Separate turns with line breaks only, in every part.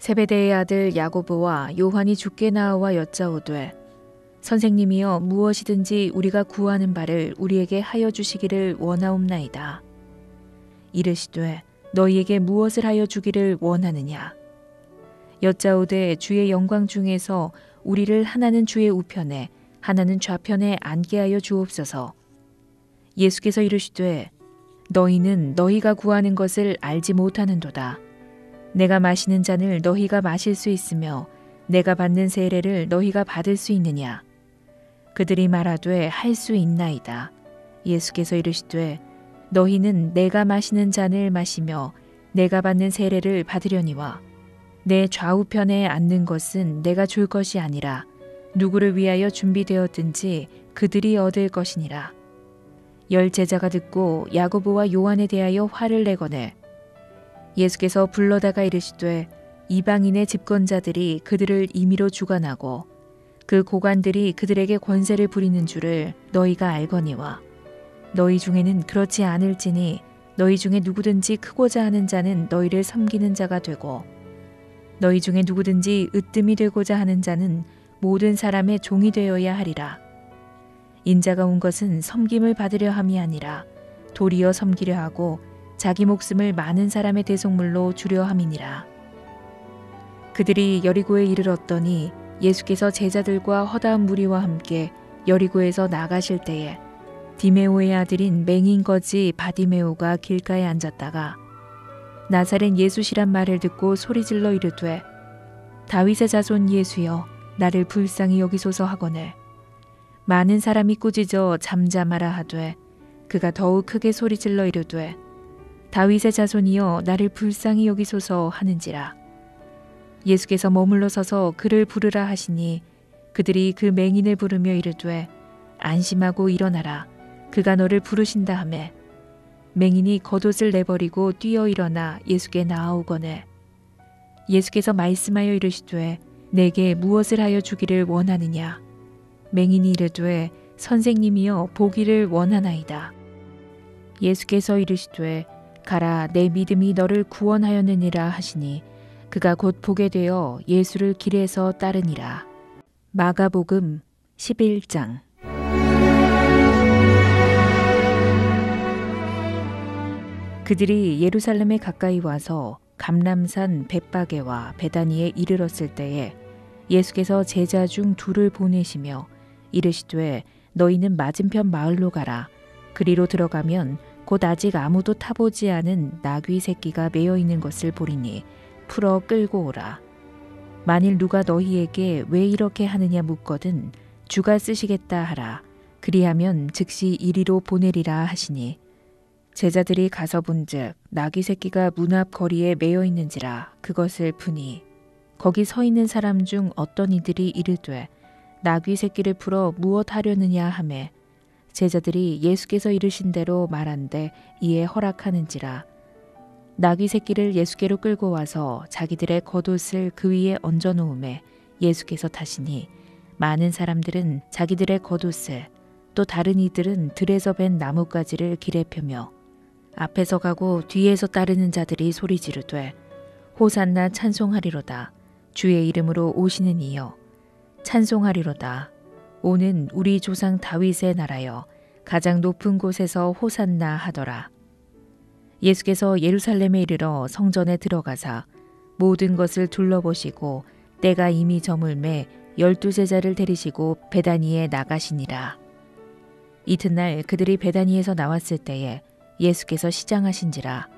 세베대의 아들 야고보와 요한이 죽게 나와 여짜오되 선생님이여 무엇이든지 우리가 구하는 바를 우리에게 하여 주시기를 원하옵나이다. 이르시되 너희에게 무엇을 하여 주기를 원하느냐. 여짜오되 주의 영광 중에서 우리를 하나는 주의 우편에 하나는 좌편에 앉게 하여 주옵소서. 예수께서 이르시되 너희는 너희가 구하는 것을 알지 못하는도다. 내가 마시는 잔을 너희가 마실 수 있으며 내가 받는 세례를 너희가 받을 수 있느냐. 그들이 말하되 할 수 있나이다. 예수께서 이르시되 너희는 내가 마시는 잔을 마시며 내가 받는 세례를 받으려니와 내 좌우편에 앉는 것은 내가 줄 것이 아니라 누구를 위하여 준비되었든지 그들이 얻을 것이니라. 열 제자가 듣고 야고보와 요한에 대하여 화를 내거늘 예수께서 불러다가 이르시되 이방인의 집권자들이 그들을 임의로 주관하고 그 고관들이 그들에게 권세를 부리는 줄을 너희가 알거니와 너희 중에는 그렇지 않을지니 너희 중에 누구든지 크고자 하는 자는 너희를 섬기는 자가 되고 너희 중에 누구든지 으뜸이 되고자 하는 자는 모든 사람의 종이 되어야 하리라. 인자가 온 것은 섬김을 받으려 함이 아니라 도리어 섬기려 하고 자기 목숨을 많은 사람의 대속물로 주려 함이니라. 그들이 여리고에 이르렀더니 예수께서 제자들과 허다한 무리와 함께 여리고에서 나가실 때에 디메오의 아들인 맹인 거지 바디메오가 길가에 앉았다가 나사렛 예수시란 말을 듣고 소리질러 이르되 다윗의 자손 예수여 나를 불쌍히 여기소서 하거늘 많은 사람이 꾸짖어 잠잠하라 하되 그가 더욱 크게 소리질러 이르되 다윗의 자손이여 나를 불쌍히 여기소서 하는지라. 예수께서 머물러 서서 그를 부르라 하시니 그들이 그 맹인을 부르며 이르되 안심하고 일어나라 그가 너를 부르신다 하매 맹인이 겉옷을 내버리고 뛰어 일어나 예수께 나아오거늘 예수께서 말씀하여 이르시되 내게 무엇을 하여 주기를 원하느냐. 맹인이 이르되 선생님이여 보기를 원하나이다. 예수께서 이르시되 가라 내 믿음이 너를 구원하였느니라 하시니 그가 곧 보게 되어 예수를 길에서 따르니라. 마가복음 11장. 그들이 예루살렘에 가까이 와서 감람산 벳바게와 베다니에 이르렀을 때에 예수께서 제자 중 둘을 보내시며 이르시되 너희는 맞은편 마을로 가라. 그리로 들어가면 곧 아직 아무도 타보지 않은 나귀 새끼가 매어 있는 것을 보리니 풀어 끌고 오라. 만일 누가 너희에게 왜 이렇게 하느냐 묻거든 주가 쓰시겠다 하라. 그리하면 즉시 이리로 보내리라 하시니 제자들이 가서 본즉 나귀 새끼가 문 앞 거리에 매어 있는지라 그것을 푸니 거기 서 있는 사람 중 어떤 이들이 이르되 나귀 새끼를 풀어 무엇 하려느냐 하매 제자들이 예수께서 이르신 대로 말한데 이에 허락하는지라. 나귀 새끼를 예수께로 끌고 와서 자기들의 겉옷을 그 위에 얹어 놓음에 예수께서 타시니 많은 사람들은 자기들의 겉옷을 또 다른 이들은 들에서 벤 나뭇가지를 길에 펴며 앞에서 가고 뒤에서 따르는 자들이 소리 지르되 호산나 찬송하리로다. 주의 이름으로 오시는 이여 찬송하리로다. 오는 우리 조상 다윗의 나라여 가장 높은 곳에서 호산나 하더라. 예수께서 예루살렘에 이르러 성전에 들어가사 모든 것을 둘러보시고 때가 이미 저물매 12 제자를 데리시고 베다니에 나가시니라. 이튿날 그들이 베다니에서 나왔을 때에 예수께서 시장하신지라.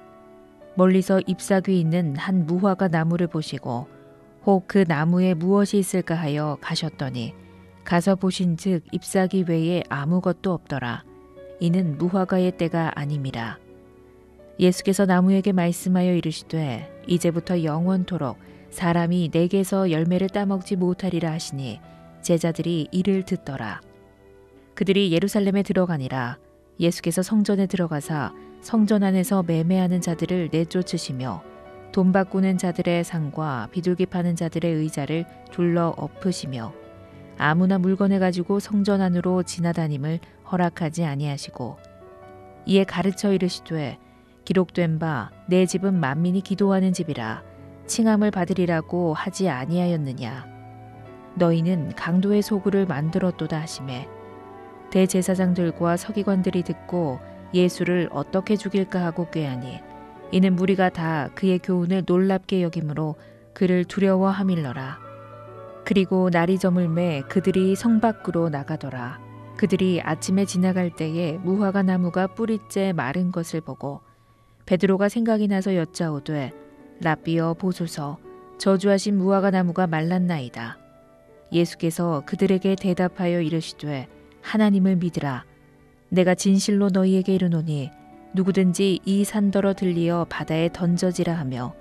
멀리서 잎사귀 있는 한 무화과 나무를 보시고 혹 그 나무에 무엇이 있을까 하여 가셨더니 가서 보신즉 잎사귀 외에 아무것도 없더라. 이는 무화과의 때가 아님이라. 예수께서 나무에게 말씀하여 이르시되 이제부터 영원토록 사람이 내게서 열매를 따먹지 못하리라 하시니 제자들이 이를 듣더라. 그들이 예루살렘에 들어가니라. 예수께서 성전에 들어가사 성전 안에서 매매하는 자들을 내쫓으시며 돈 바꾸는 자들의 상과 비둘기 파는 자들의 의자를 둘러 엎으시며 아무나 물건을 가지고 성전 안으로 지나다님을 허락하지 아니하시고 이에 가르쳐 이르시되 기록된 바 내 집은 만민이 기도하는 집이라 칭함을 받으리라고 하지 아니하였느냐. 너희는 강도의 소굴을 만들었도다 하시매 대제사장들과 서기관들이 듣고 예수를 어떻게 죽일까 하고 꾀하니 이는 무리가 다 그의 교훈을 놀랍게 여김으로 그를 두려워함일러라. 그리고 날이 저물매 그들이 성 밖으로 나가더라. 그들이 아침에 지나갈 때에 무화과 나무가 뿌리째 마른 것을 보고 베드로가 생각이 나서 여짜오되 랍비여 보소서 저주하신 무화과 나무가 말랐나이다. 예수께서 그들에게 대답하여 이르시되 하나님을 믿으라. 내가 진실로 너희에게 이르노니 누구든지 이 산더러 들리어 바다에 던져지라 하며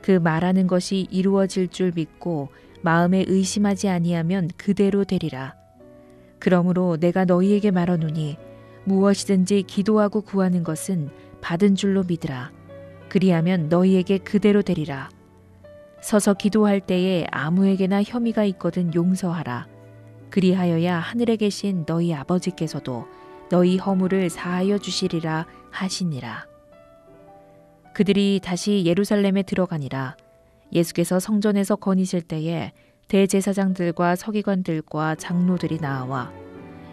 그 말하는 것이 이루어질 줄 믿고 마음에 의심하지 아니하면 그대로 되리라. 그러므로 내가 너희에게 말하노니 무엇이든지 기도하고 구하는 것은 받은 줄로 믿으라. 그리하면 너희에게 그대로 되리라. 서서 기도할 때에 아무에게나 혐의가 있거든 용서하라. 그리하여야 하늘에 계신 너희 아버지께서도 너희 허물을 사하여 주시리라 하시니라. 그들이 다시 예루살렘에 들어가니라. 예수께서 성전에서 거니실 때에 대제사장들과 서기관들과 장로들이 나와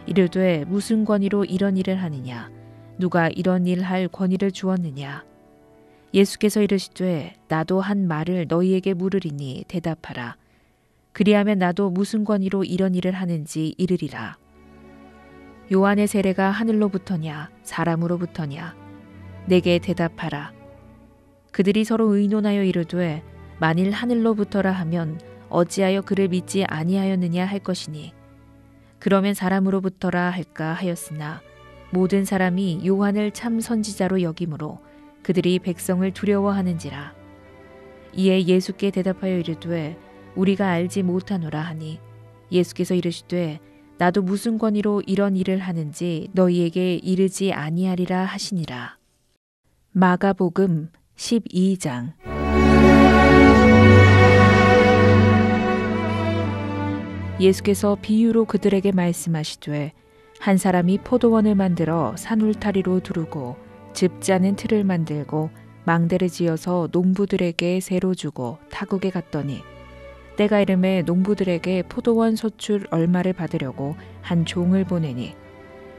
이르되 무슨 권위로 이런 일을 하느냐? 누가 이런 일 할 권위를 주었느냐? 예수께서 이르시되 나도 한 말을 너희에게 물으리니 대답하라. 그리하면 나도 무슨 권위로 이런 일을 하는지 이르리라. 요한의 세례가 하늘로부터냐 사람으로부터냐? 내게 대답하라. 그들이 서로 의논하여 이르되 만일 하늘로부터라 하면 어찌하여 그를 믿지 아니하였느냐 할 것이니 그러면 사람으로부터라 할까 하였으나 모든 사람이 요한을 참 선지자로 여김으로 그들이 백성을 두려워하는지라. 이에 예수께 대답하여 이르되 우리가 알지 못하노라 하니 예수께서 이르시되 나도 무슨 권위로 이런 일을 하는지 너희에게 이르지 아니하리라 하시니라. 마가복음 12장. 예수께서 비유로 그들에게 말씀하시되 한 사람이 포도원을 만들어 산울타리로 두르고 즙 짜는 틀을 만들고 망대를 지어서 농부들에게 세로 주고 타국에 갔더니 때가 이름에 농부들에게 포도원 소출 얼마를 받으려고 한 종을 보내니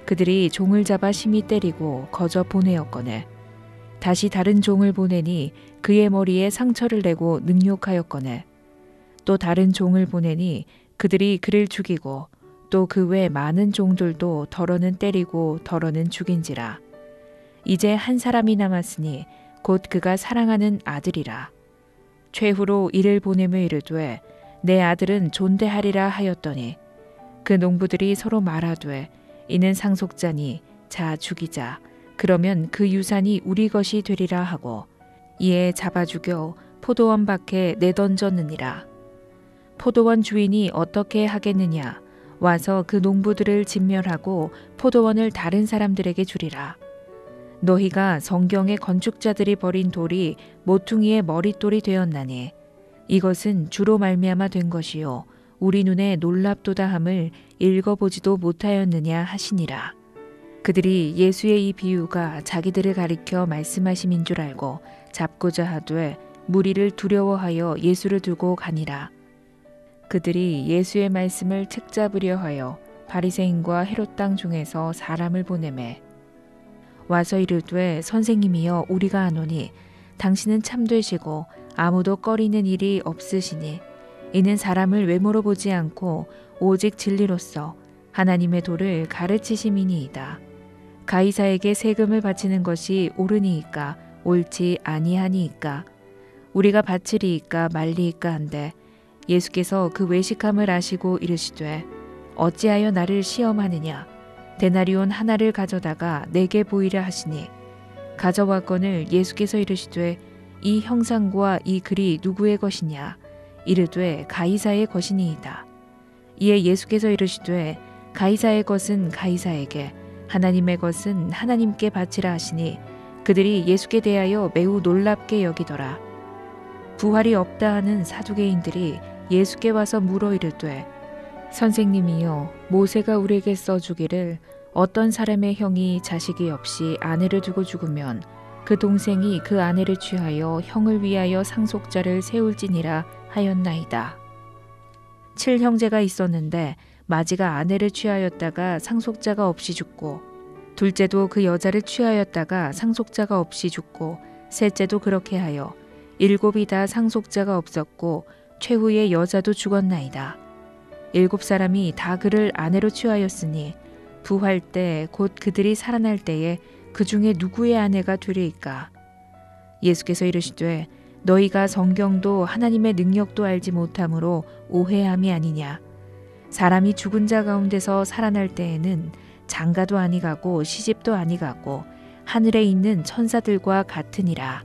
그들이 종을 잡아 심히 때리고 거저 보내었거늘 다시 다른 종을 보내니 그의 머리에 상처를 내고 능욕하였거늘 또 다른 종을 보내니 그들이 그를 죽이고 또 그 외 많은 종들도 덜어는 때리고 덜어는 죽인지라. 이제 한 사람이 남았으니 곧 그가 사랑하는 아들이라. 최후로 이를 보내며 이르되 내 아들은 존대하리라 하였더니 그 농부들이 서로 말하되 이는 상속자니 자 죽이자. 그러면 그 유산이 우리 것이 되리라 하고 이에 잡아 죽여 포도원 밖에 내던졌느니라. 포도원 주인이 어떻게 하겠느냐? 와서 그 농부들을 진멸하고 포도원을 다른 사람들에게 주리라. 너희가 성경의 건축자들이 버린 돌이 모퉁이의 머릿돌이 되었나니 이것은 주로 말미암아 된 것이요 우리 눈에 놀랍도다함을 읽어보지도 못하였느냐 하시니라. 그들이 예수의 이 비유가 자기들을 가리켜 말씀하심인 줄 알고 잡고자 하되 무리를 두려워하여 예수를 두고 가니라. 그들이 예수의 말씀을 책잡으려 하여 바리새인과 헤롯 땅 중에서 사람을 보내매 와서 이르되 선생님이여 우리가 아노니 당신은 참되시고 아무도 꺼리는 일이 없으시니 이는 사람을 외모로 보지 않고 오직 진리로서 하나님의 도를 가르치심이니이다. 가이사에게 세금을 바치는 것이 옳으니이까 옳지 아니하니이까 우리가 바치리이까 말리이까 한데 예수께서 그 외식함을 아시고 이르시되 어찌하여 나를 시험하느냐 데나리온 하나를 가져다가 내게 보이라 하시니 가져왔거늘 예수께서 이르시되 이 형상과 이 글이 누구의 것이냐 이르되 가이사의 것이니이다. 이에 예수께서 이르시되 가이사의 것은 가이사에게 하나님의 것은 하나님께 바치라 하시니 그들이 예수께 대하여 매우 놀랍게 여기더라. 부활이 없다 하는 사두개인들이 예수께 와서 물어 이르되 선생님이여 모세가 우리에게 써주기를 어떤 사람의 형이 자식이 없이 아내를 두고 죽으면 그 동생이 그 아내를 취하여 형을 위하여 상속자를 세울지니라 하였나이다. 7형제가 있었는데 마지가 아내를 취하였다가 상속자가 없이 죽고, 둘째도 그 여자를 취하였다가 상속자가 없이 죽고, 셋째도 그렇게 하여 7이 다 상속자가 없었고 최후의 여자도 죽었나이다. 7사람이 다 그를 아내로 취하였으니 부활 때 곧 그들이 살아날 때에 그 중에 누구의 아내가 되리이까? 예수께서 이르시되 너희가 성경도 하나님의 능력도 알지 못함으로 오해함이 아니냐. 사람이 죽은 자 가운데서 살아날 때에는 장가도 아니가고 시집도 아니가고 하늘에 있는 천사들과 같으니라.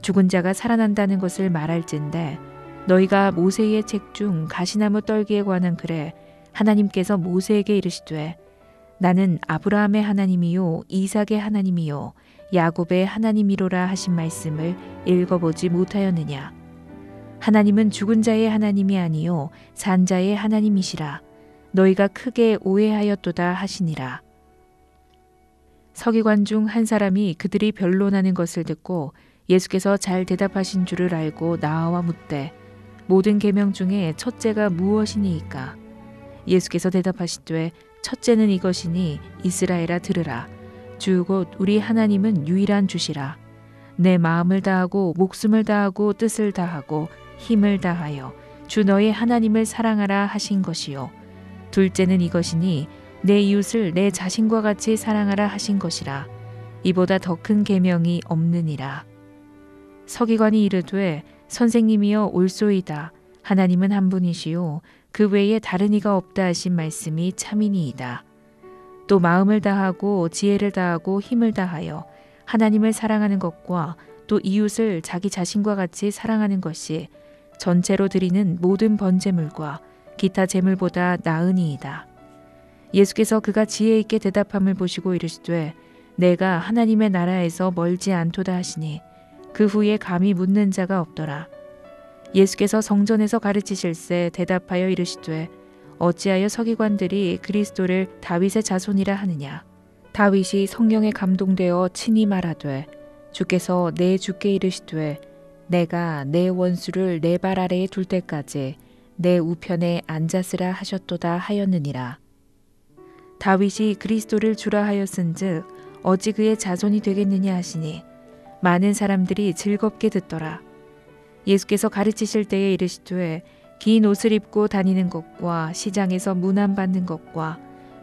죽은 자가 살아난다는 것을 말할진대 너희가 모세의 책 중 가시나무 떨기에 관한 글에 하나님께서 모세에게 이르시되 나는 아브라함의 하나님이요 이삭의 하나님이요 야곱의 하나님이로라 하신 말씀을 읽어보지 못하였느냐. 하나님은 죽은 자의 하나님이 아니요 산 자의 하나님이시라. 너희가 크게 오해하였도다 하시니라. 서기관 중 한 사람이 그들이 변론하는 것을 듣고 예수께서 잘 대답하신 줄을 알고 나와 묻되 모든 계명 중에 첫째가 무엇이니이까? 예수께서 대답하시되 첫째는 이것이니 이스라엘아 들으라. 주 곧 우리 하나님은 유일한 주시라. 내 마음을 다하고 목숨을 다하고 뜻을 다하고 힘을 다하여 주 너의 하나님을 사랑하라 하신 것이요. 둘째는 이것이니 내 이웃을 내 자신과 같이 사랑하라 하신 것이라. 이보다 더 큰 계명이 없느니라. 서기관이 이르되 선생님이여 옳소이다. 하나님은 한 분이시요 그 외에 다른 이가 없다 하신 말씀이 참이니이다. 또 마음을 다하고 지혜를 다하고 힘을 다하여 하나님을 사랑하는 것과 또 이웃을 자기 자신과 같이 사랑하는 것이 전체로 드리는 모든 번제물과 기타 제물보다 나으니이다. 예수께서 그가 지혜 있게 대답함을 보시고 이르시되 내가 하나님의 나라에서 멀지 않도다 하시니 그 후에 감히 묻는 자가 없더라. 예수께서 성전에서 가르치실새 대답하여 이르시되 어찌하여 서기관들이 그리스도를 다윗의 자손이라 하느냐. 다윗이 성령에 감동되어 친히 말하되 주께서 내 주께 이르시되 내가 내 원수를 내 발 아래에 둘 때까지 내 우편에 앉았으라 하셨도다 하였느니라. 다윗이 그리스도를 주라 하였은즉 어찌 그의 자손이 되겠느냐 하시니 많은 사람들이 즐겁게 듣더라. 예수께서 가르치실 때에 이르시되 긴 옷을 입고 다니는 것과 시장에서 문안받는 것과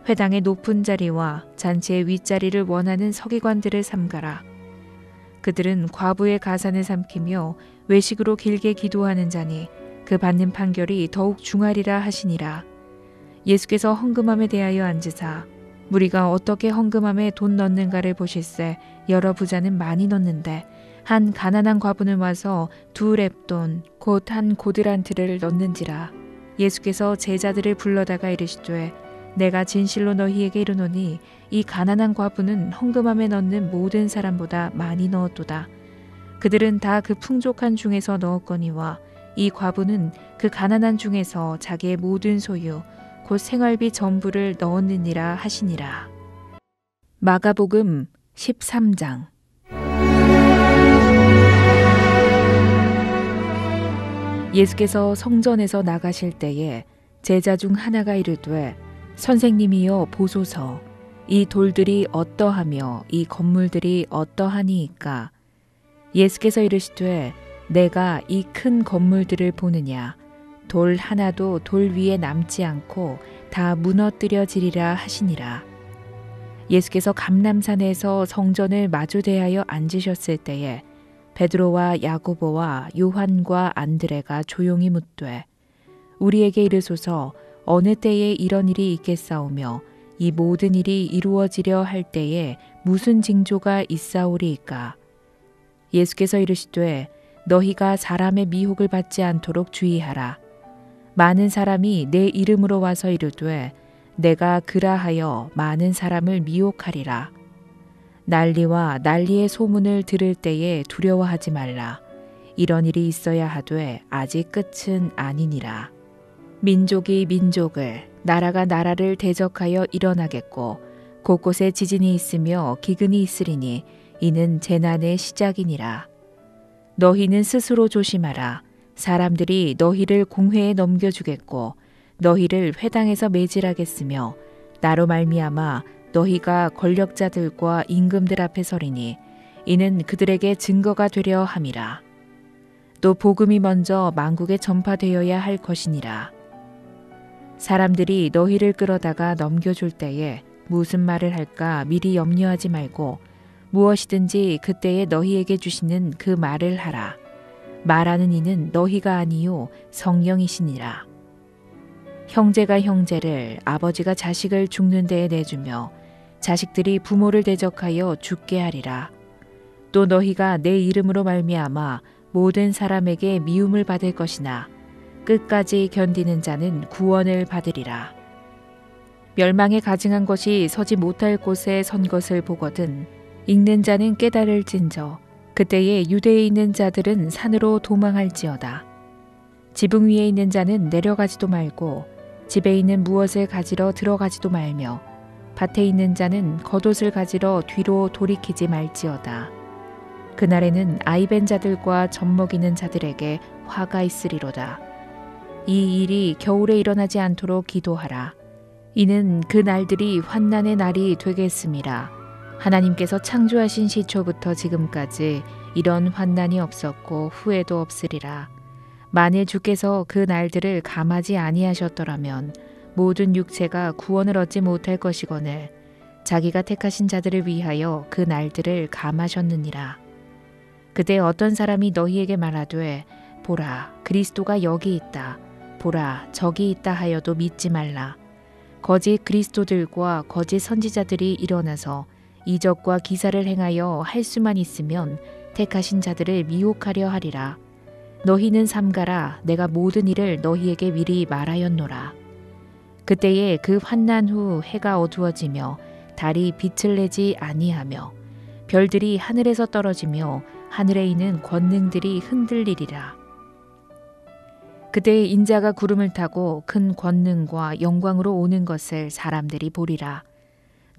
회당의 높은 자리와 잔치의 윗자리를 원하는 서기관들을 삼가라. 그들은 과부의 가산을 삼키며 외식으로 길게 기도하는 자니 그 받는 판결이 더욱 중하리라 하시니라. 예수께서 헌금함에 대하여 앉으사 무리가 어떻게 헌금함에 돈 넣는가를 보실새 여러 부자는 많이 넣는데 한 가난한 과부는 와서 2렙돈 곧 한 고드란트를 넣는지라. 예수께서 제자들을 불러다가 이르시되 내가 진실로 너희에게 이르노니 이 가난한 과부는 헌금함에 넣는 모든 사람보다 많이 넣었도다. 그들은 다 그 풍족한 중에서 넣었거니와 이 과부는 그 가난한 중에서 자기의 모든 소유 곧 생활비 전부를 넣었느니라 하시니라. 마가복음 13장. 예수께서 성전에서 나가실 때에 제자 중 하나가 이르되 선생님이여 보소서. 이 돌들이 어떠하며 이 건물들이 어떠하니이까? 예수께서 이르시되 내가 이 큰 건물들을 보느냐? 돌 하나도 돌 위에 남지 않고 다 무너뜨려지리라 하시니라. 예수께서 감람산에서 성전을 마주 대하여 앉으셨을 때에 베드로와 야고보와 요한과 안드레가 조용히 묻되 우리에게 이르소서 어느 때에 이런 일이 있겠사오며 이 모든 일이 이루어지려 할 때에 무슨 징조가 있사오리이까? 예수께서 이르시되 너희가 사람의 미혹을 받지 않도록 주의하라. 많은 사람이 내 이름으로 와서 이르되 내가 그라하여 많은 사람을 미혹하리라. 난리와 난리의 소문을 들을 때에 두려워하지 말라. 이런 일이 있어야 하되 아직 끝은 아니니라. 민족이 민족을 나라가 나라를 대적하여 일어나겠고 곳곳에 지진이 있으며 기근이 있으리니 이는 재난의 시작이니라. 너희는 스스로 조심하라. 사람들이 너희를 공회에 넘겨주겠고 너희를 회당에서 매질하겠으며 나로 말미암아 너희가 권력자들과 임금들 앞에 서리니 이는 그들에게 증거가 되려 함이라. 또 복음이 먼저 만국에 전파되어야 할 것이니라. 사람들이 너희를 끌어다가 넘겨줄 때에 무슨 말을 할까 미리 염려하지 말고 무엇이든지 그때에 너희에게 주시는 그 말을 하라. 말하는 이는 너희가 아니요 성령이시니라. 형제가 형제를 아버지가 자식을 죽는 데에 내주며 자식들이 부모를 대적하여 죽게 하리라. 또 너희가 내 이름으로 말미암아 모든 사람에게 미움을 받을 것이나 끝까지 견디는 자는 구원을 받으리라. 멸망에 가증한 것이 서지 못할 곳에 선 것을 보거든 읽는 자는 깨달을진저 그때에 유대에 있는 자들은 산으로 도망할지어다. 지붕 위에 있는 자는 내려가지도 말고 집에 있는 무엇을 가지러 들어가지도 말며 밭에 있는 자는 겉옷을 가지러 뒤로 돌이키지 말지어다. 그날에는 아이벤 자들과 젖먹이는 자들에게 화가 있으리로다. 이 일이 겨울에 일어나지 않도록 기도하라. 이는 그 날들이 환난의 날이 되겠음이라. 하나님께서 창조하신 시초부터 지금까지 이런 환난이 없었고 후에도 없으리라. 만일 주께서 그 날들을 감하지 아니하셨더라면 모든 육체가 구원을 얻지 못할 것이거늘 자기가 택하신 자들을 위하여 그 날들을 감하셨느니라. 그때 어떤 사람이 너희에게 말하되 보라 그리스도가 여기 있다. 보라 저기 있다 하여도 믿지 말라. 거짓 그리스도들과 거짓 선지자들이 일어나서 이적과 기사를 행하여 할 수만 있으면 택하신 자들을 미혹하려 하리라. 너희는 삼가라. 내가 모든 일을 너희에게 미리 말하였노라. 그때에 그 환난 후 해가 어두워지며 달이 빛을 내지 아니하며 별들이 하늘에서 떨어지며 하늘에 있는 권능들이 흔들리리라. 그때 인자가 구름을 타고 큰 권능과 영광으로 오는 것을 사람들이 보리라.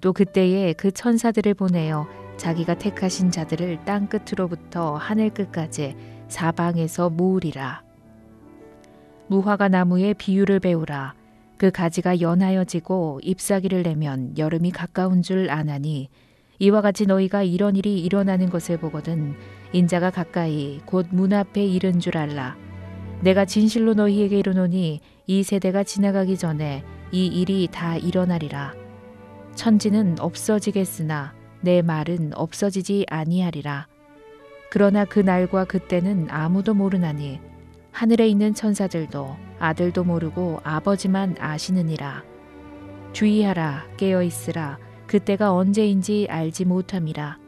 또 그때에 그 천사들을 보내어 자기가 택하신 자들을 땅 끝으로부터 하늘 끝까지 사방에서 모으리라. 무화과 나무의 비유를 배우라. 그 가지가 연하여지고 잎사귀를 내면 여름이 가까운 줄 아나니 이와 같이 너희가 이런 일이 일어나는 것을 보거든 인자가 가까이 곧 문 앞에 이른 줄 알라. 내가 진실로 너희에게 이르노니 이 세대가 지나가기 전에 이 일이 다 일어나리라. 천지는 없어지겠으나 내 말은 없어지지 아니하리라. 그러나 그 날과 그때는 아무도 모르나니 하늘에 있는 천사들도 아들도 모르고 아버지만 아시느니라. 주의하라 깨어 있으라. 그때가 언제인지 알지 못함이라.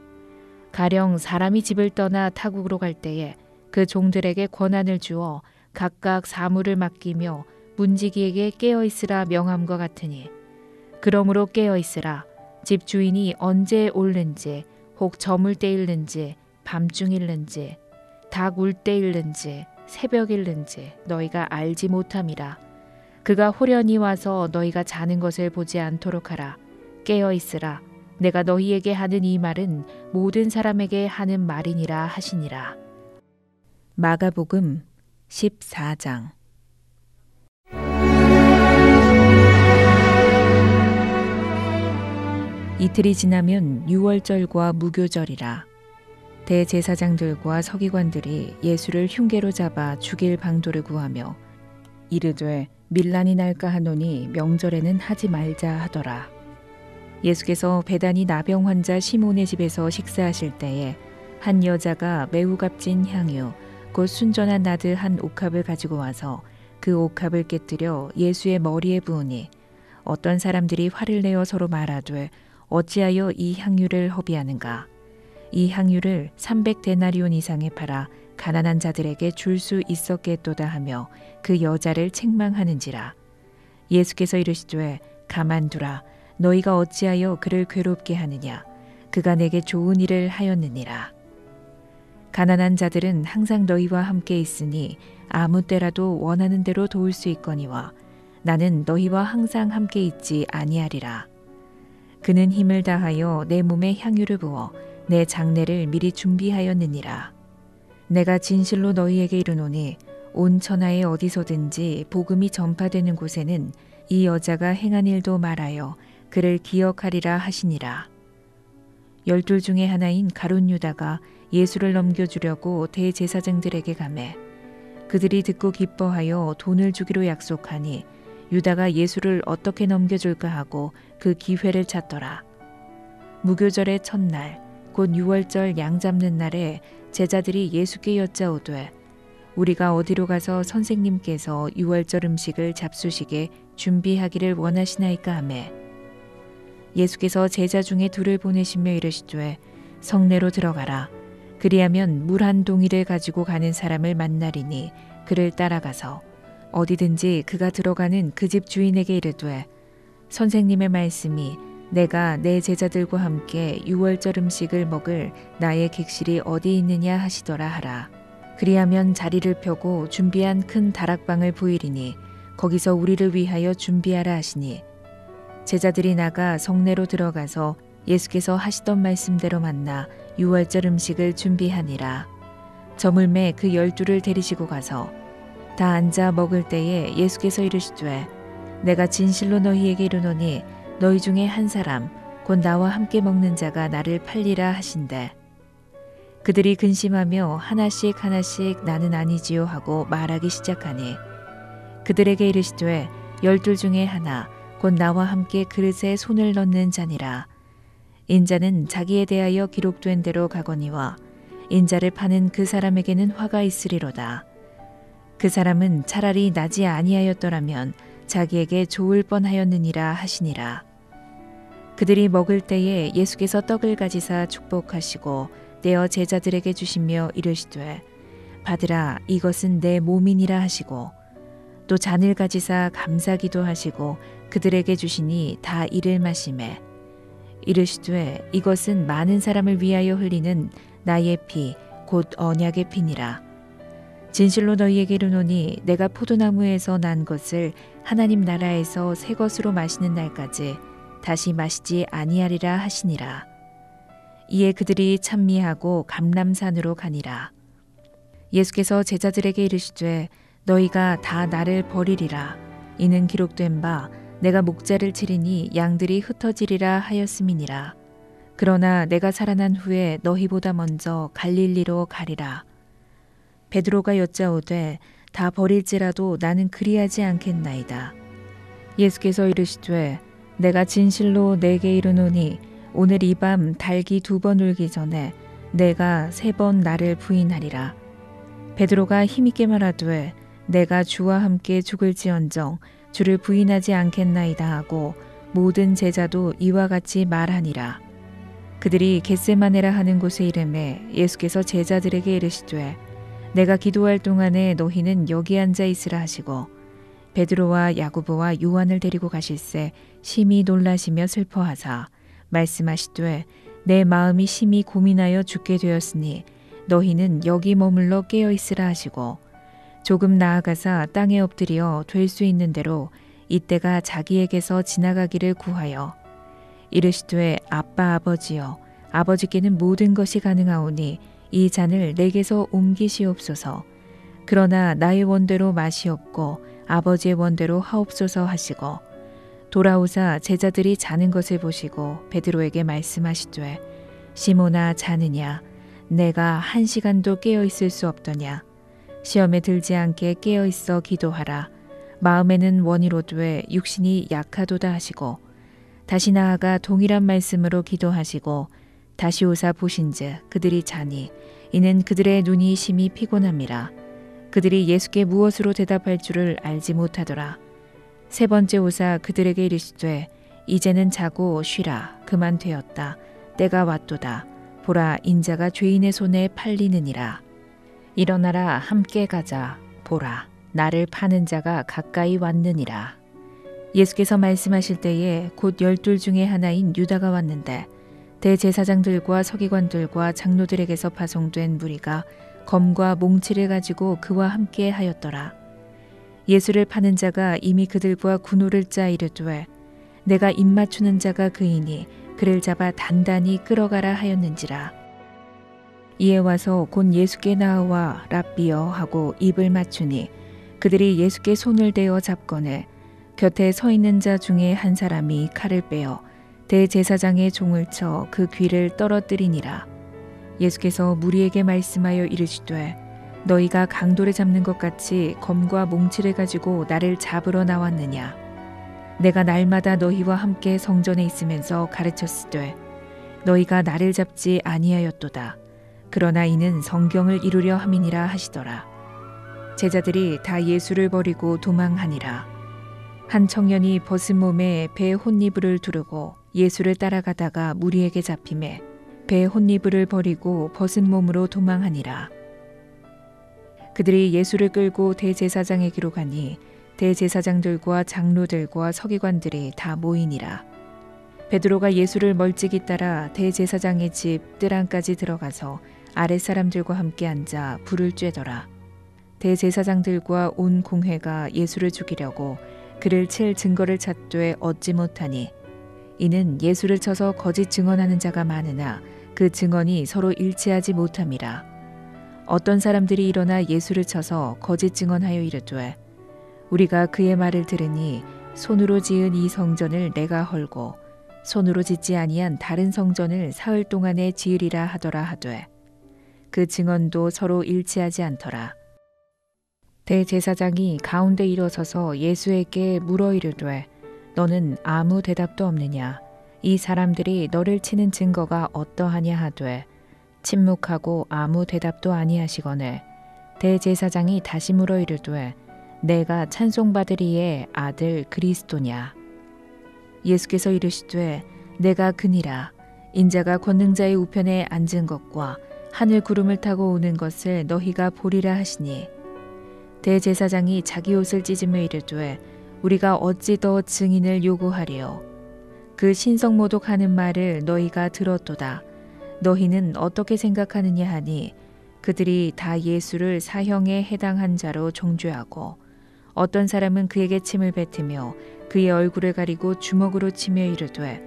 가령 사람이 집을 떠나 타국으로 갈 때에 그 종들에게 권한을 주어 각각 사물을 맡기며 문지기에게 깨어 있으라 명함과 같으니 그러므로 깨어 있으라. 집 주인이 언제 올는지 혹 저물 때일는지 밤중일는지 닭 울 때일는지 새벽일는지 너희가 알지 못함이라. 그가 호련히 와서 너희가 자는 것을 보지 않도록 하라. 깨어 있으라. 내가 너희에게 하는 이 말은 모든 사람에게 하는 말이니라 하시니라. 마가복음 14장. 이틀이 지나면 유월절과 무교절이라. 대제사장들과 서기관들이 예수를 흉계로 잡아 죽일 방도를 구하며 이르되 밀란이 날까 하노니 명절에는 하지 말자 하더라. 예수께서 베다니 나병 환자 시몬의 집에서 식사하실 때에 한 여자가 매우 값진 향유 곧 순전한 나드 한 옥합을 가지고 와서 그 옥합을 깨뜨려 예수의 머리에 부으니 어떤 사람들이 화를 내어 서로 말하되 어찌하여 이 향유를 허비하는가. 이 향유를 300데나리온 이상에 팔아 가난한 자들에게 줄 수 있었겠도다 하며 그 여자를 책망하는지라. 예수께서 이르시되 가만두라. 너희가 어찌하여 그를 괴롭게 하느냐. 그가 내게 좋은 일을 하였느니라. 가난한 자들은 항상 너희와 함께 있으니 아무 때라도 원하는 대로 도울 수 있거니와 나는 너희와 항상 함께 있지 아니하리라. 그는 힘을 다하여 내 몸에 향유를 부어 내 장례를 미리 준비하였느니라. 내가 진실로 너희에게 이르노니 온 천하에 어디서든지 복음이 전파되는 곳에는 이 여자가 행한 일도 말하여 그를 기억하리라 하시니라. 12 중에 하나인 가룟 유다가 예수를 넘겨주려고 대제사장들에게 가매 그들이 듣고 기뻐하여 돈을 주기로 약속하니 유다가 예수를 어떻게 넘겨줄까 하고 그 기회를 찾더라. 무교절의 첫날 곧 유월절 양 잡는 날에 제자들이 예수께 여짜오되 우리가 어디로 가서 선생님께서 유월절 음식을 잡수시게 준비하기를 원하시나이까 하매 예수께서 제자 중에 둘을 보내시며 이르시되 성내로 들어가라. 그리하면 물 한 동이를 가지고 가는 사람을 만나리니 그를 따라가서 어디든지 그가 들어가는 그 집 주인에게 이르되 선생님의 말씀이 내가 내 제자들과 함께 유월절 음식을 먹을 나의 객실이 어디 있느냐 하시더라 하라. 그리하면 자리를 펴고 준비한 큰 다락방을 보이리니 거기서 우리를 위하여 준비하라 하시니 제자들이 나가 성내로 들어가서 예수께서 하시던 말씀대로 만나 유월절 음식을 준비하니라. 저물매 그 12를 데리시고 가서 다 앉아 먹을 때에 예수께서 이르시되 내가 진실로 너희에게 이르노니 너희 중에 한 사람 곧 나와 함께 먹는 자가 나를 팔리라 하신대. 그들이 근심하며 하나씩 나는 아니지요 하고 말하기 시작하니 그들에게 이르시되 12 중에 하나 곧 나와 함께 그릇에 손을 넣는 자니라. 인자는 자기에 대하여 기록된 대로 가거니와 인자를 파는 그 사람에게는 화가 있으리로다. 그 사람은 차라리 나지 아니하였더라면 자기에게 좋을 뻔하였느니라 하시니라. 그들이 먹을 때에 예수께서 떡을 가지사 축복하시고 떼어 제자들에게 주시며 이르시되 받으라 이것은 내 몸이니라 하시고 또 잔을 가지사 감사기도 하시고 그들에게 주시니 다 이를 마시매 이르시되 이것은 많은 사람을 위하여 흘리는 나의 피 곧 언약의 피니라. 진실로 너희에게 이르노니 내가 포도나무에서 난 것을 하나님 나라에서 새 것으로 마시는 날까지 다시 마시지 아니하리라 하시니라. 이에 그들이 찬미하고 감람산으로 가니라. 예수께서 제자들에게 이르시되 너희가 다 나를 버리리라. 이는 기록된 바 내가 목자를 치리니 양들이 흩어지리라 하였음이니라. 그러나 내가 살아난 후에 너희보다 먼저 갈릴리로 가리라. 베드로가 여짜오되 다 버릴지라도 나는 그리하지 않겠나이다. 예수께서 이르시되 내가 진실로 내게 이르노니 오늘 이 밤 달기 2번 울기 전에 내가 3번 나를 부인하리라. 베드로가 힘있게 말하되 내가 주와 함께 죽을지언정 주를 부인하지 않겠나이다 하고 모든 제자도 이와 같이 말하니라. 그들이 겟세마네라 하는 곳에 이르매 예수께서 제자들에게 이르시되 내가 기도할 동안에 너희는 여기 앉아 있으라 하시고 베드로와 야고보와 요한을 데리고 가실새 심히 놀라시며 슬퍼하사 말씀하시되 내 마음이 심히 고민하여 죽게 되었으니 너희는 여기 머물러 깨어 있으라 하시고 조금 나아가사 땅에 엎드려 될 수 있는 대로 이때가 자기에게서 지나가기를 구하여 이르시되 아빠 아버지여 아버지께는 모든 것이 가능하오니 이 잔을 내게서 옮기시옵소서. 그러나 나의 원대로 마시옵고 아버지의 원대로 하옵소서 하시고 돌아오사 제자들이 자는 것을 보시고 베드로에게 말씀하시되 시몬아 자느냐 내가 1시간도 깨어 있을 수 없더냐 시험에 들지 않게 깨어 있어 기도하라. 마음에는 원이로되 육신이 약하도다 하시고 다시 나아가 동일한 말씀으로 기도하시고 다시 오사 보신즉 그들이 자니 이는 그들의 눈이 심히 피곤함이라. 그들이 예수께 무엇으로 대답할 줄을 알지 못하더라. 3번째 오사 그들에게 이르시되 이제는 자고 쉬라. 그만 되었다. 때가 왔도다. 보라 인자가 죄인의 손에 팔리느니라. 일어나라 함께 가자. 보라 나를 파는 자가 가까이 왔느니라. 예수께서 말씀하실 때에 곧 12 중에 하나인 유다가 왔는데 대제사장들과 서기관들과 장로들에게서 파송된 무리가 검과 몽치를 가지고 그와 함께 하였더라. 예수를 파는 자가 이미 그들과 군호를 짜 이르되 내가 입맞추는 자가 그이니 그를 잡아 단단히 끌어가라 하였는지라. 이에 와서 곧 예수께 나아와 랍비여 하고 입을 맞추니 그들이 예수께 손을 대어 잡거늘 곁에 서 있는 자 중에 한 사람이 칼을 빼어 대제사장의 종을 쳐 그 귀를 떨어뜨리니라. 예수께서 무리에게 말씀하여 이르시되 너희가 강도를 잡는 것 같이 검과 몽치를 가지고 나를 잡으러 나왔느냐. 내가 날마다 너희와 함께 성전에 있으면서 가르쳤으되 너희가 나를 잡지 아니하였도다. 그러나 이는 성경을 이루려 함이니라 하시더라. 제자들이 다 예수를 버리고 도망하니라. 한 청년이 벗은 몸에 배 혼니부를 두르고 예수를 따라가다가 무리에게 잡히매 배 혼니부를 버리고 벗은 몸으로 도망하니라. 그들이 예수를 끌고 대제사장에게로 가니 대제사장들과 장로들과 서기관들이 다 모이니라. 베드로가 예수를 멀찍이 따라 대제사장의 집 뜰안까지 들어가서 아랫사람들과 함께 앉아 불을 쬐더라. 대제사장들과 온 공회가 예수를 죽이려고 그를 칠 증거를 찾되 얻지 못하니 이는 예수를 쳐서 거짓 증언하는 자가 많으나 그 증언이 서로 일치하지 못함이라. 어떤 사람들이 일어나 예수를 쳐서 거짓 증언하여 이르되 우리가 그의 말을 들으니 손으로 지은 이 성전을 내가 헐고 손으로 짓지 아니한 다른 성전을 사흘 동안에 지으리라 하더라 하되 그 증언도 서로 일치하지 않더라. 대제사장이 가운데 일어서서 예수에게 물어 이르되 너는 아무 대답도 없느냐. 이 사람들이 너를 치는 증거가 어떠하냐 하되 침묵하고 아무 대답도 아니하시거늘 대제사장이 다시 물어 이르되 내가 찬송받으리의 아들 그리스도냐. 예수께서 이르시되 내가 그니라. 인자가 권능자의 우편에 앉은 것과 하늘 구름을 타고 오는 것을 너희가 보리라 하시니 대제사장이 자기 옷을 찢으며 이르되 우리가 어찌 더 증인을 요구하리요. 그 신성모독하는 말을 너희가 들었도다. 너희는 어떻게 생각하느냐 하니 그들이 다 예수를 사형에 해당한 자로 정죄하고 어떤 사람은 그에게 침을 뱉으며 그의 얼굴을 가리고 주먹으로 치며 이르되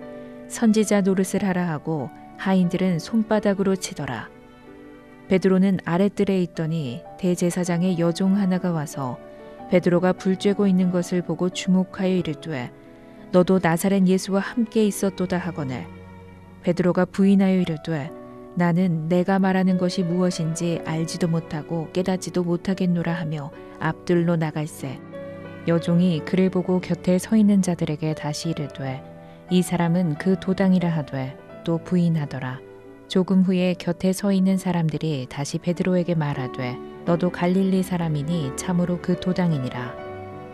선지자 노릇을 하라 하고 하인들은 손바닥으로 치더라. 베드로는 아랫뜰에 있더니 대제사장의 여종 하나가 와서 베드로가 불 쬐고 있는 것을 보고 주목하여 이르되 너도 나사렛 예수와 함께 있었도다 하거늘 베드로가 부인하여 이르되 나는 내가 말하는 것이 무엇인지 알지도 못하고 깨닫지도 못하겠노라 하며 앞뜰로 나갈새 여종이 그를 보고 곁에 서 있는 자들에게 다시 이르되 이 사람은 그 도당이라 하되 또 부인하더라. 조금 후에 곁에 서 있는 사람들이 다시 베드로에게 말하되 너도 갈릴리 사람이니 참으로 그 도당이니라.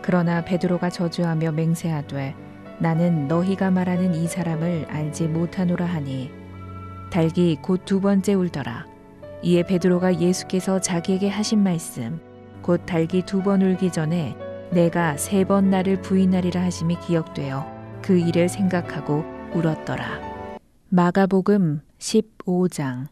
그러나 베드로가 저주하며 맹세하되 나는 너희가 말하는 이 사람을 알지 못하노라 하니 닭이 곧 두 번째 울더라. 이에 베드로가 예수께서 자기에게 하신 말씀 곧 닭이 두 번 울기 전에 내가 세 번 나를 부인하리라 하심이 기억되어 그 일을 생각하고 울었더라. 마가복음 15장.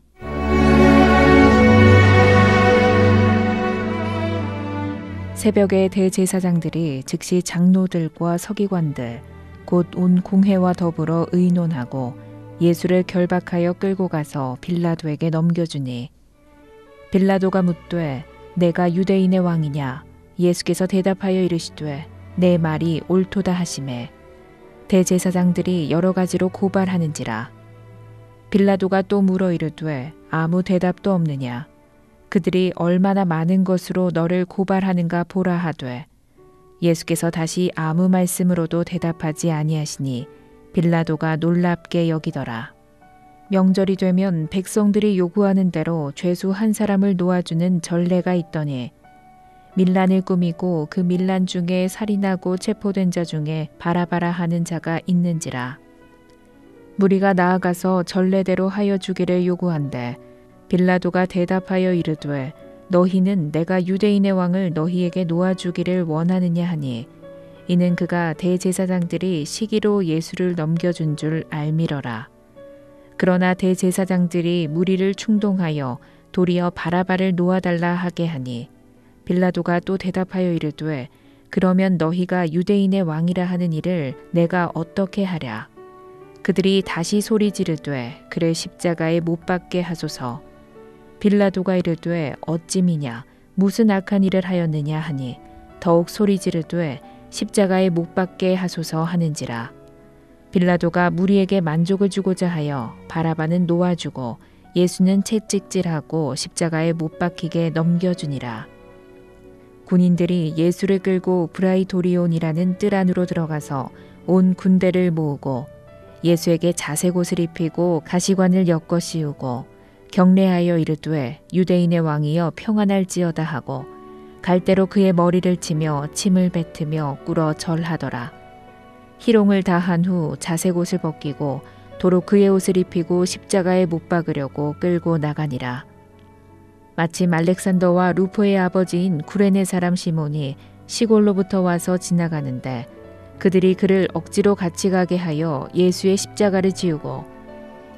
새벽에 대제사장들이 즉시 장로들과 서기관들 곧 온 공회와 더불어 의논하고 예수를 결박하여 끌고 가서 빌라도에게 넘겨주니 빌라도가 묻되 내가 유대인의 왕이냐. 예수께서 대답하여 이르시되 내 말이 옳도다 하시매 대제사장들이 여러 가지로 고발하는지라. 빌라도가 또 물어 이르되 아무 대답도 없느냐. 그들이 얼마나 많은 것으로 너를 고발하는가 보라 하되 예수께서 다시 아무 말씀으로도 대답하지 아니하시니 빌라도가 놀랍게 여기더라. 명절이 되면 백성들이 요구하는 대로 죄수 한 사람을 놓아주는 전례가 있더니 밀란을 꾸미고 그 밀란 중에 살인하고 체포된 자 중에 바라바라 하는 자가 있는지라. 무리가 나아가서 전례대로 하여 주기를 요구한대 빌라도가 대답하여 이르되 너희는 내가 유대인의 왕을 너희에게 놓아주기를 원하느냐 하니 이는 그가 대제사장들이 시기로 예수를 넘겨준 줄 알미러라. 그러나 대제사장들이 무리를 충동하여 도리어 바라바를 놓아달라 하게 하니 빌라도가 또 대답하여 이르되 그러면 너희가 유대인의 왕이라 하는 일을 내가 어떻게 하랴. 그들이 다시 소리 지르되 그를 십자가에 못 박게 하소서. 빌라도가 이르되 어찌미냐 무슨 악한 일을 하였느냐 하니 더욱 소리 지르되 십자가에 못 박게 하소서 하는지라. 빌라도가 무리에게 만족을 주고자 하여 바라바는 놓아주고 예수는 채찍질하고 십자가에 못 박히게 넘겨주니라. 군인들이 예수를 끌고 브라이도리온이라는 뜰 안으로 들어가서 온 군대를 모으고 예수에게 자색 옷을 입히고 가시관을 엮어 씌우고 경례하여 이르되 유대인의 왕이여 평안할지어다 하고 갈대로 그의 머리를 치며 침을 뱉으며 꿇어 절하더라. 희롱을 다한 후 자색 옷을 벗기고 도로 그의 옷을 입히고 십자가에 못 박으려고 끌고 나가니라. 마침 알렉산더와 루포의 아버지인 구레네 사람 시몬이 시골로부터 와서 지나가는데 그들이 그를 억지로 같이 가게 하여 예수의 십자가를 지우고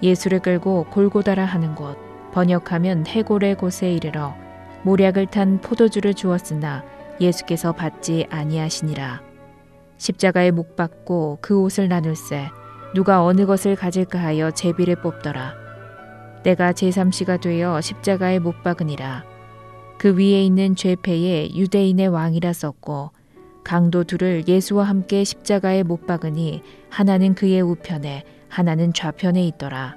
예수를 끌고 골고다라 하는 곳, 번역하면 해골의 곳에 이르러 모략을 탄 포도주를 주었으나 예수께서 받지 아니하시니라. 십자가에 못 박고 그 옷을 나눌세 누가 어느 것을 가질까 하여 제비를 뽑더라. 내가 제3시가 되어 십자가에 못 박으니라. 그 위에 있는 죄패에 유대인의 왕이라 썼고 강도 둘을 예수와 함께 십자가에 못 박으니 하나는 그의 우편에 하나는 좌편에 있더라.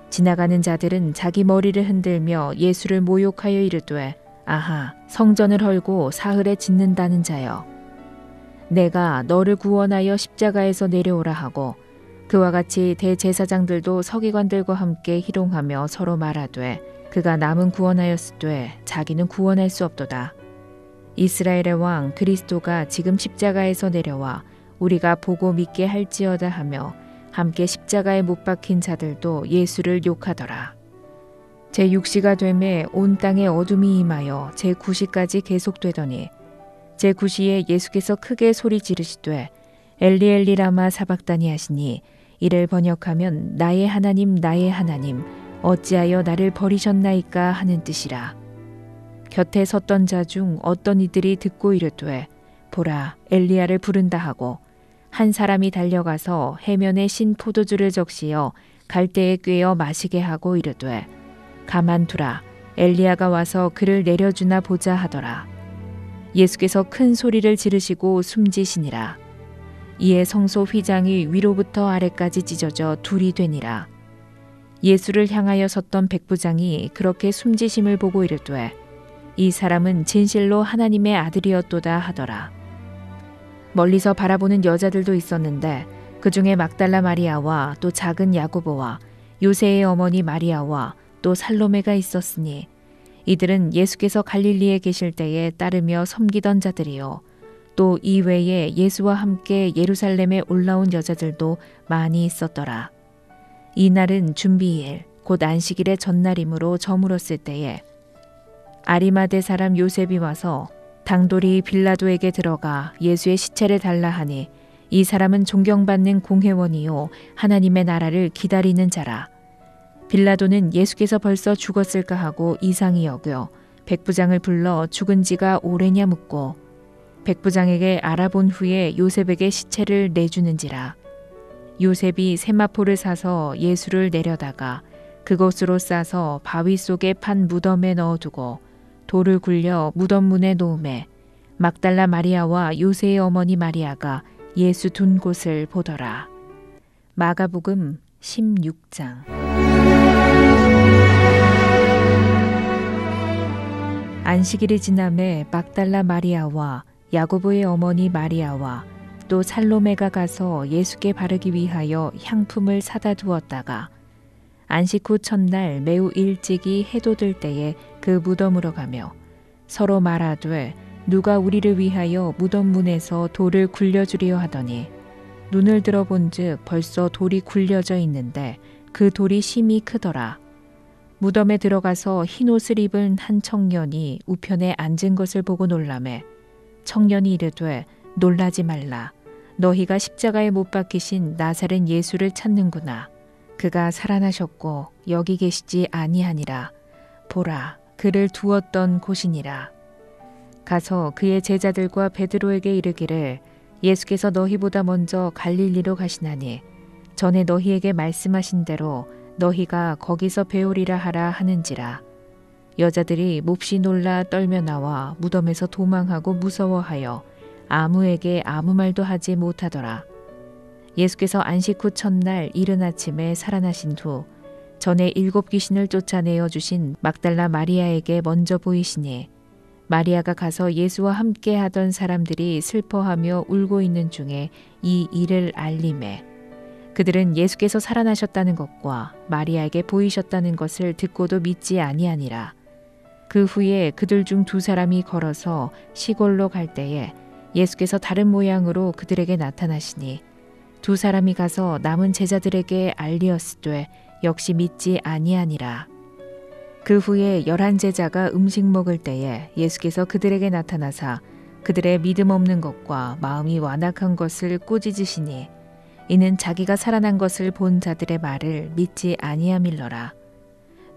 지나가는 자들은 자기 머리를 흔들며 예수를 모욕하여 이르되 아하 성전을 헐고 사흘에 짓는다는 자여 내가 너를 구원하여 십자가에서 내려오라 하고 그와 같이 대제사장들도 서기관들과 함께 희롱하며 서로 말하되 그가 남은 구원하였으되 자기는 구원할 수 없도다. 이스라엘의 왕 그리스도가 지금 십자가에서 내려와 우리가 보고 믿게 할지어다 하며 함께 십자가에 못 박힌 자들도 예수를 욕하더라. 제6시가 되매 온 땅에 어둠이 임하여 제9시까지 계속되더니 제9시에 예수께서 크게 소리 지르시되 엘리 엘리 라마 사박다니 하시니 이를 번역하면 나의 하나님 어찌하여 나를 버리셨나이까 하는 뜻이라. 곁에 섰던 자 중 어떤 이들이 듣고 이르되 보라 엘리야를 부른다 하고 한 사람이 달려가서 해면에 신 포도주를 적시어 갈대에 꿰어 마시게 하고 이르되 가만두라 엘리야가 와서 그를 내려주나 보자 하더라. 예수께서 큰 소리를 지르시고 숨지시니라. 이에 성소 휘장이 위로부터 아래까지 찢어져 둘이 되니라. 예수를 향하여 섰던 백부장이 그렇게 숨지심을 보고 이르되 이 사람은 진실로 하나님의 아들이었도다 하더라. 멀리서 바라보는 여자들도 있었는데 그 중에 막달라 마리아와 또 작은 야고보와 요새의 어머니 마리아와 또 살로메가 있었으니 이들은 예수께서 갈릴리에 계실 때에 따르며 섬기던 자들이요 또 이외에 예수와 함께 예루살렘에 올라온 여자들도 많이 있었더라. 이날은 준비일 곧 안식일의 전날이므로 저물었을 때에 아리마대 사람 요셉이 와서 당돌이 빌라도에게 들어가 예수의 시체를 달라 하니 이 사람은 존경받는 공회원이요 하나님의 나라를 기다리는 자라. 빌라도는 예수께서 벌써 죽었을까 하고 이상히 여겨 백부장을 불러 죽은 지가 오래냐 묻고 백부장에게 알아본 후에 요셉에게 시체를 내주는지라. 요셉이 세마포를 사서 예수를 내려다가 그것으로 싸서 바위 속에 판 무덤에 넣어두고 돌을 굴려 무덤 문에 놓음에 막달라 마리아와 요새의 어머니 마리아가 예수 둔 곳을 보더라. 마가복음 16장. 안식일이 지남에 막달라 마리아와 야고보의 어머니 마리아와 또 살로메가 가서 예수께 바르기 위하여 향품을 사다 두었다가 안식 후 첫날 매우 일찍이 해도 들 때에 그 무덤으로 가며 서로 말하되 누가 우리를 위하여 무덤 문에서 돌을 굴려주리요 하더니 눈을 들어본즉 벌써 돌이 굴려져 있는데 그 돌이 심히 크더라. 무덤에 들어가서 흰 옷을 입은 한 청년이 우편에 앉은 것을 보고 놀라매 청년이 이르되 놀라지 말라. 너희가 십자가에 못 박히신 나사렛 예수를 찾는구나. 그가 살아나셨고 여기 계시지 아니하니라. 보라, 그를 두었던 곳이니라. 가서 그의 제자들과 베드로에게 이르기를 예수께서 너희보다 먼저 갈릴리로 가시나니 전에 너희에게 말씀하신 대로 너희가 거기서 배우리라 하라 하는지라. 여자들이 몹시 놀라 떨며 나와 무덤에서 도망하고 무서워하여 아무에게 아무 말도 하지 못하더라. 예수께서 안식 후 첫날 이른 아침에 살아나신 후 전에 7 귀신을 쫓아내어 주신 막달라 마리아에게 먼저 보이시니 마리아가 가서 예수와 함께 하던 사람들이 슬퍼하며 울고 있는 중에 이 일을 알림해 그들은 예수께서 살아나셨다는 것과 마리아에게 보이셨다는 것을 듣고도 믿지 아니하니라. 그 후에 그들 중 2 사람이 걸어서 시골로 갈 때에 예수께서 다른 모양으로 그들에게 나타나시니 2 사람이 가서 남은 제자들에게 알리었으되 역시 믿지 아니하니라. 그 후에 11 제자가 음식 먹을 때에 예수께서 그들에게 나타나사 그들의 믿음 없는 것과 마음이 완악한 것을 꾸짖으시니 이는 자기가 살아난 것을 본 자들의 말을 믿지 아니함일러라.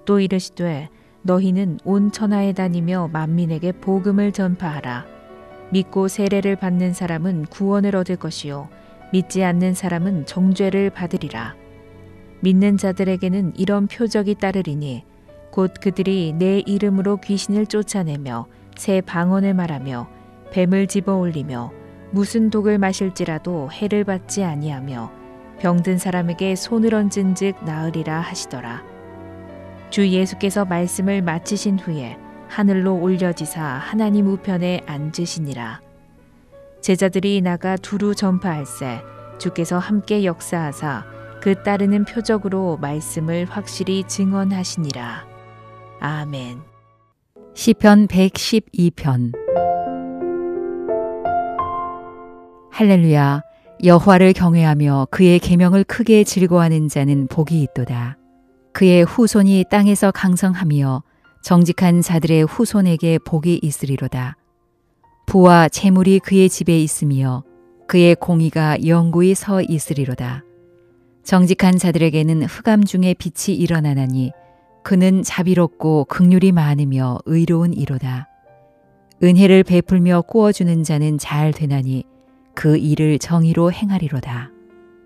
또 이르시되 너희는 온 천하에 다니며 만민에게 복음을 전파하라. 믿고 세례를 받는 사람은 구원을 얻을 것이요 믿지 않는 사람은 정죄를 받으리라. 믿는 자들에게는 이런 표적이 따르리니 곧 그들이 내 이름으로 귀신을 쫓아내며 새 방언을 말하며 뱀을 집어올리며 무슨 독을 마실지라도 해를 받지 아니하며 병든 사람에게 손을 얹은즉 나으리라 하시더라. 주 예수께서 말씀을 마치신 후에 하늘로 올려지사 하나님 우편에 앉으시니라. 제자들이 나가 두루 전파할세 주께서 함께 역사하사 그 따르는 표적으로 말씀을 확실히 증언하시니라. 아멘.
시편 112편. 할렐루야. 여호와를 경외하며 그의 계명을 크게 즐거워하는 자는 복이 있도다. 그의 후손이 땅에서 강성하며 정직한 자들의 후손에게 복이 있으리로다. 부와 재물이 그의 집에 있으며 그의 공의가 영구히 서 있으리로다. 정직한 자들에게는 흑암 중에 빛이 일어나나니 그는 자비롭고 긍휼이 많으며 의로운 이로다. 은혜를 베풀며 꾸어주는 자는 잘 되나니 그 일을 정의로 행하리로다.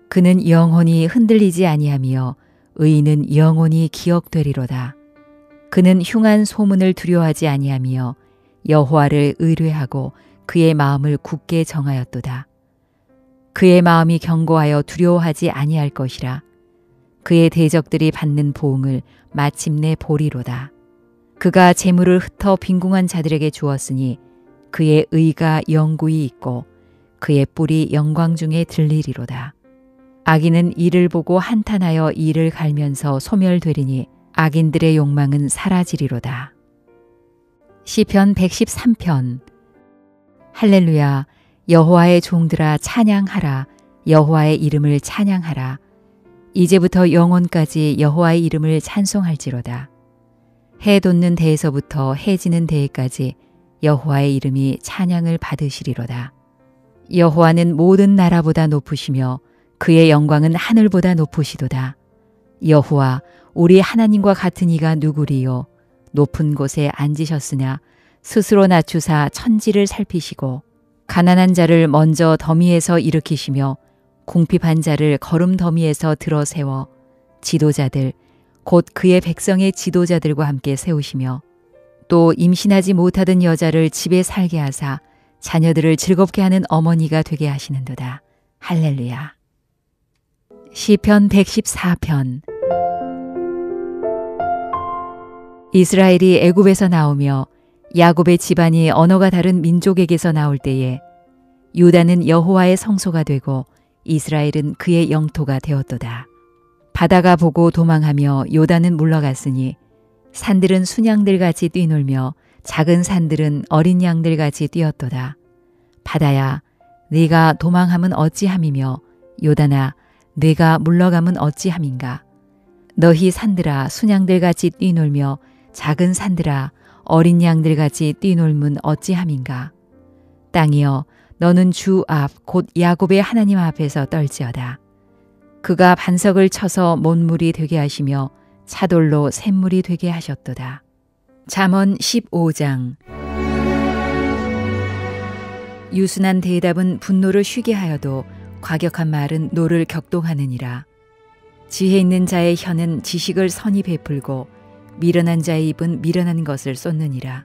그는 영원히 흔들리지 아니하며 의인은 영원히 기억되리로다. 그는 흉한 소문을 두려워하지 아니하며 여호와를 의뢰하고 그의 마음을 굳게 정하였도다. 그의 마음이 견고하여 두려워하지 아니할 것이라. 그의 대적들이 받는 보응을 마침내 보리로다. 그가 재물을 흩어 빈궁한 자들에게 주었으니 그의 의가 영구히 있고 그의 뿔이 영광 중에 들리리로다. 악인은 이를 보고 한탄하여 이를 갈면서 소멸되리니 악인들의 욕망은 사라지리로다. 시편 113편. 할렐루야. 여호와의 종들아 찬양하라. 여호와의 이름을 찬양하라. 이제부터 영원까지 여호와의 이름을 찬송할지로다. 해 돋는 데에서부터 해 지는 데에까지 여호와의 이름이 찬양을 받으시리로다. 여호와는 모든 나라보다 높으시며 그의 영광은 하늘보다 높으시도다. 여호와, 우리 하나님과 같은 이가 누구리요? 높은 곳에 앉으셨으나 스스로 낮추사 천지를 살피시고 가난한 자를 먼저 더미에서 일으키시며 궁핍한 자를 거름 더미에서 들어 세워 지도자들 곧 그의 백성의 지도자들과 함께 세우시며 또 임신하지 못하던 여자를 집에 살게 하사 자녀들을 즐겁게 하는 어머니가 되게 하시는도다. 할렐루야. 시편 114편. 이스라엘이 애굽에서 나오며 야곱의 집안이 언어가 다른 민족에게서 나올 때에 유다는 여호와의 성소가 되고 이스라엘은 그의 영토가 되었도다. 바다가 보고 도망하며 요단은 물러갔으니 산들은 순양들같이 뛰놀며 작은 산들은 어린 양들같이 뛰었도다. 바다야, 네가 도망함은 어찌함이며 요단아, 네가 물러감은 어찌함인가. 너희 산들아 순양들같이 뛰놀며 작은 산들아 어린 양들같이 뛰놀면 어찌함인가. 땅이여, 너는 주 앞 곧 야곱의 하나님 앞에서 떨지어다. 그가 반석을 쳐서 못물이 되게 하시며 차돌로 샘물이 되게 하셨도다. 잠언 15장. 유순한 대답은 분노를 쉬게 하여도 과격한 말은 노를 격동하느니라. 지혜 있는 자의 혀는 지식을 선히 베풀고 미련한 자의 입은 미련한 것을 쏟느니라.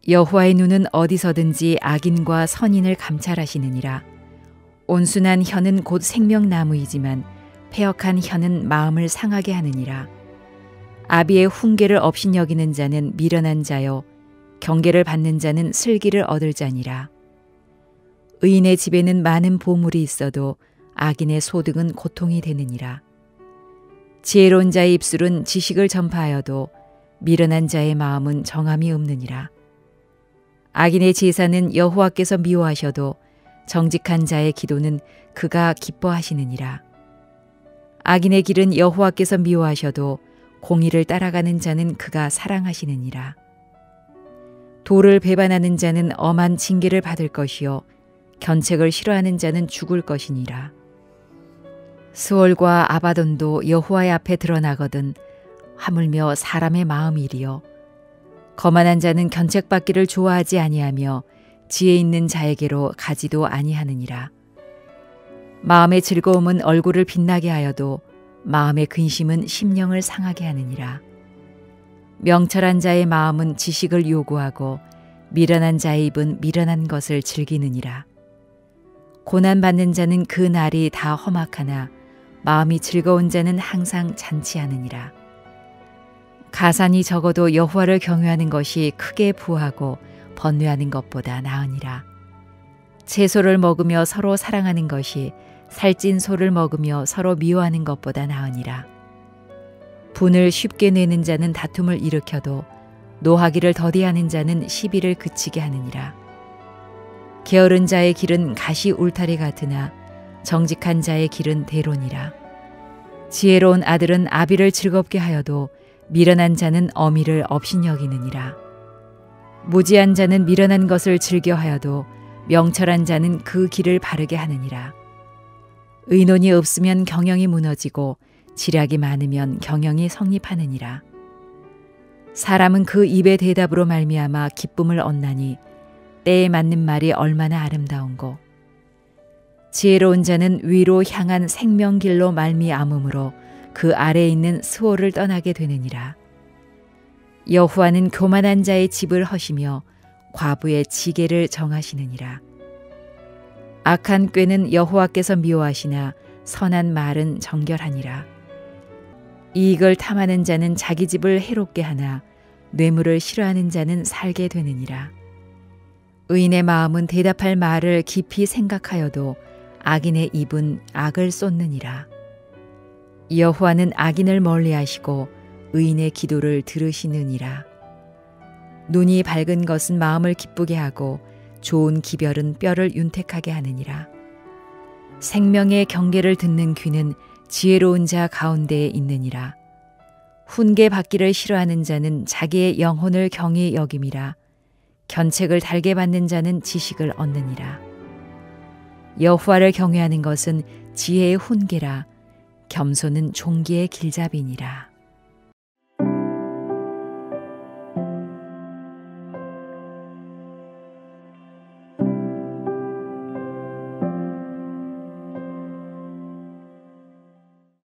여호와의 눈은 어디서든지 악인과 선인을 감찰하시느니라. 온순한 혀는 곧 생명나무이지만 패역한 혀는 마음을 상하게 하느니라. 아비의 훈계를 업신여기는 자는 미련한 자요 경계를 받는 자는 슬기를 얻을 자니라. 의인의 집에는 많은 보물이 있어도 악인의 소득은 고통이 되느니라. 지혜로운 자의 입술은 지식을 전파하여도 미련한 자의 마음은 정함이 없느니라. 악인의 제사는 여호와께서 미워하셔도 정직한 자의 기도는 그가 기뻐하시느니라. 악인의 길은 여호와께서 미워하셔도 공의를 따라가는 자는 그가 사랑하시느니라. 도를 배반하는 자는 엄한 징계를 받을 것이요 견책을 싫어하는 자는 죽을 것이니라. 스월과 아바돈도 여호와의 앞에 드러나거든 하물며 사람의 마음이리요. 거만한 자는 견책받기를 좋아하지 아니하며 지혜 있는 자에게로 가지도 아니하느니라. 마음의 즐거움은 얼굴을 빛나게 하여도 마음의 근심은 심령을 상하게 하느니라. 명철한 자의 마음은 지식을 요구하고 미련한 자의 입은 미련한 것을 즐기느니라. 고난받는 자는 그 날이 다 험악하나 마음이 즐거운 자는 항상 잔치하느니라. 가산이 적어도 여호와를 경외하는 것이 크게 부하고 번뇌하는 것보다 나으니라. 채소를 먹으며 서로 사랑하는 것이 살찐 소를 먹으며 서로 미워하는 것보다 나으니라. 분을 쉽게 내는 자는 다툼을 일으켜도 노하기를 더디하는 자는 시비를 그치게 하느니라. 게으른 자의 길은 가시 울타리 같으나 정직한 자의 길은 대론이라. 지혜로운 아들은 아비를 즐겁게 하여도 미련한 자는 어미를 업신여기느니라. 무지한 자는 미련한 것을 즐겨하여도 명철한 자는 그 길을 바르게 하느니라. 의논이 없으면 경영이 무너지고 지략이 많으면 경영이 성립하느니라. 사람은 그 입의 대답으로 말미암아 기쁨을 얻나니 때에 맞는 말이 얼마나 아름다운고. 지혜로운 자는 위로 향한 생명길로 말미암음으로 그 아래에 있는 스올을 떠나게 되느니라. 여호와는 교만한 자의 집을 허시며 과부의 지게를 정하시느니라. 악한 꾀는 여호와께서 미워하시나 선한 말은 정결하니라. 이익을 탐하는 자는 자기 집을 해롭게 하나 뇌물을 싫어하는 자는 살게 되느니라. 의인의 마음은 대답할 말을 깊이 생각하여도 악인의 입은 악을 쏟느니라. 여호와는 악인을 멀리하시고 의인의 기도를 들으시느니라. 눈이 밝은 것은 마음을 기쁘게 하고 좋은 기별은 뼈를 윤택하게 하느니라. 생명의 경계를 듣는 귀는 지혜로운 자 가운데에 있느니라. 훈계 받기를 싫어하는 자는 자기의 영혼을 경히 여김이라. 견책을 달게 받는 자는 지식을 얻느니라. 여호와를 경외하는 것은 지혜의 훈계라. 겸손은 종기의 길잡이니라.